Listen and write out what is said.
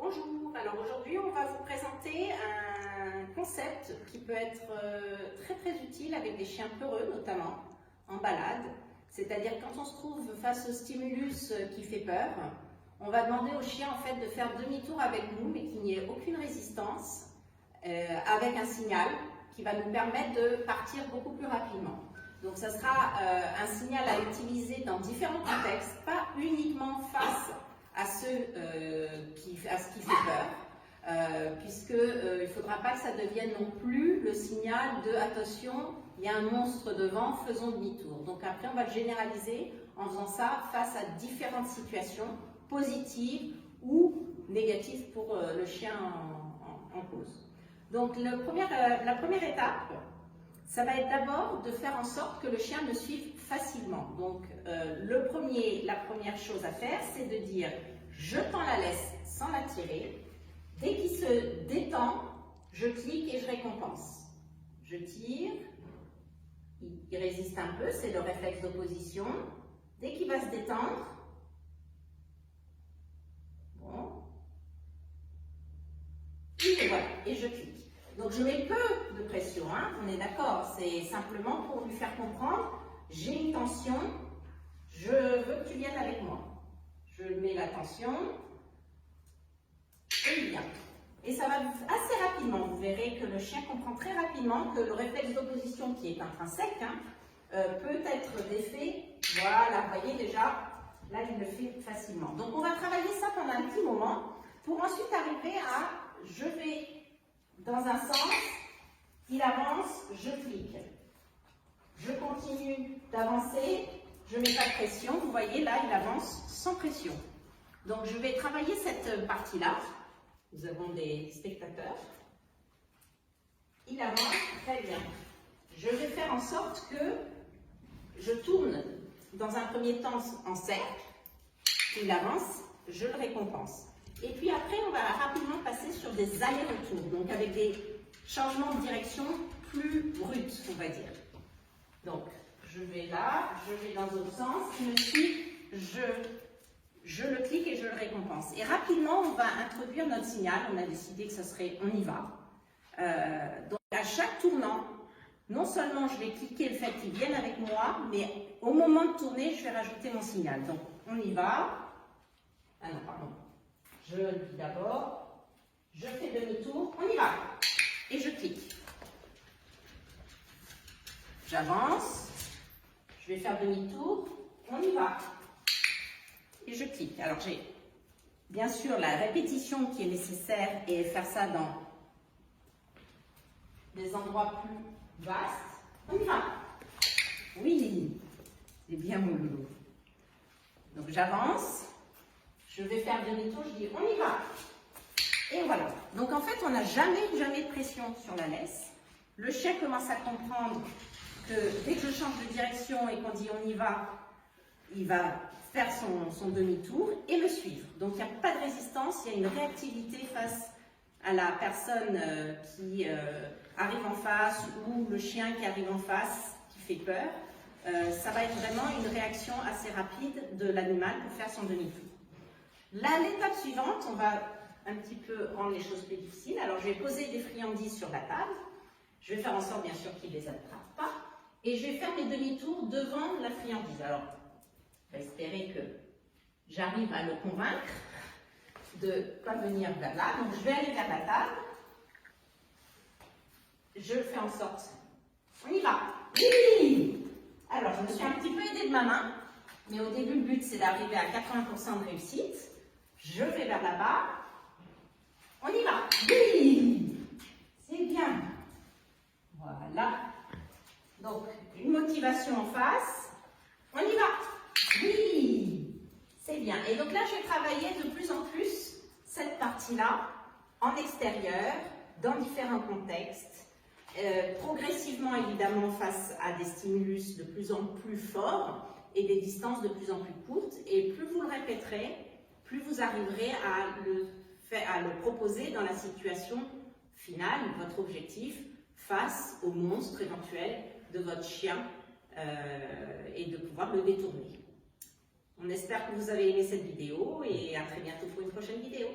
Bonjour, alors aujourd'hui on va vous présenter un concept qui peut être très utile avec des chiens peureux notamment, en balade. C'est-à-dire quand on se trouve face au stimulus qui fait peur, on va demander au chien en fait de faire demi-tour avec nous mais qu'il n'y ait aucune résistance, avec un signal qui va nous permettre de partir beaucoup plus rapidement. Donc ça sera un signal à utiliser dans différents contextes, pas uniquement face à ce qui fait peur, puisqu'il ne faudra pas que ça devienne non plus le signal de attention, il y a un monstre devant, faisons demi-tour. Donc après on va le généraliser en faisant ça face à différentes situations, positives ou négatives pour le chien en cause. Donc la première étape, ça va être d'abord de faire en sorte que le chien me suive facilement. Donc la première chose à faire, c'est de dire je tends la laisse sans la tirer. Dès qu'il se détend, je clique et je récompense. Je tire, il résiste un peu, c'est le réflexe d'opposition. Dès qu'il va se détendre, bon, et voilà, et je clique. Donc je mets peu de pression, hein, on est d'accord, c'est simplement pour lui faire comprendre, j'ai une tension, je veux que tu viennes avec moi. Je mets la tension, et il vient. Et ça va assez rapidement, vous verrez que le chien comprend très rapidement que le réflexe d'opposition qui est intrinsèque, hein, peut être défait, voilà, vous voyez déjà, là il le fait facilement. Donc on va travailler ça pendant un petit moment, pour ensuite arriver à, je vais dans un sens, il avance, je clique. Je continue d'avancer, je ne mets pas de pression. Vous voyez, là, il avance sans pression. Donc, je vais travailler cette partie-là. Nous avons des spectateurs. Il avance, très bien. Je vais faire en sorte que je tourne dans un premier temps en cercle. Il avance, je le récompense. Et puis après, on va rapidement passer sur des allers-retours, donc avec des changements de direction plus bruts, on va dire. Donc, je vais là, je vais dans l'autre sens, il me suit, je le clique et je le récompense. Et rapidement, on va introduire notre signal, on a décidé que ce serait « on y va ». Donc, à chaque tournant, non seulement je vais cliquer le fait qu'il vienne avec moi, mais au moment de tourner, je vais rajouter mon signal. Donc, on y va. Ah non, pardon. Je dis d'abord, je fais demi-tour, on y va. Et je clique. J'avance, je vais faire demi-tour, on y va. Et je clique. Alors j'ai bien sûr la répétition qui est nécessaire et faire ça dans des endroits plus vastes. On y va. Oui, c'est bien mon loulou. Donc j'avance. Je vais faire demi-tour, je dis on y va. Et voilà. Donc en fait, on n'a jamais de pression sur la laisse. Le chien commence à comprendre que dès que je change de direction et qu'on dit on y va, il va faire son demi-tour et me suivre. Donc il n'y a pas de résistance, il y a une réactivité face à la personne qui arrive en face ou le chien qui arrive en face, qui fait peur. Ça va être vraiment une réaction assez rapide de l'animal pour faire son demi-tour. Là, l'étape suivante, on va un petit peu rendre les choses plus difficiles. Alors, je vais poser des friandises sur la table. Je vais faire en sorte, bien sûr, qu'il ne les attrape pas. Et je vais faire mes demi-tours devant la friandise. Alors, je vais espérer que j'arrive à le convaincre de ne pas venir vers là. Donc, je vais aller vers la table. Je fais en sorte. On y va. Oui! Alors, je me suis un petit peu aidée de ma main. Mais au début, le but, c'est d'arriver à 80% de réussite. Je vais vers là-bas. On y va. Oui! C'est bien. Voilà. Donc, une motivation en face. On y va. Oui! C'est bien. Et donc là, je vais travailler de plus en plus cette partie-là en extérieur, dans différents contextes. Progressivement, évidemment, face à des stimulus de plus en plus forts et des distances de plus en plus courtes. Et plus vous le répéterez, plus vous arriverez à le proposer dans la situation finale, votre objectif, face au monstre éventuel de votre chien et de pouvoir le détourner. On espère que vous avez aimé cette vidéo et à très bientôt pour une prochaine vidéo.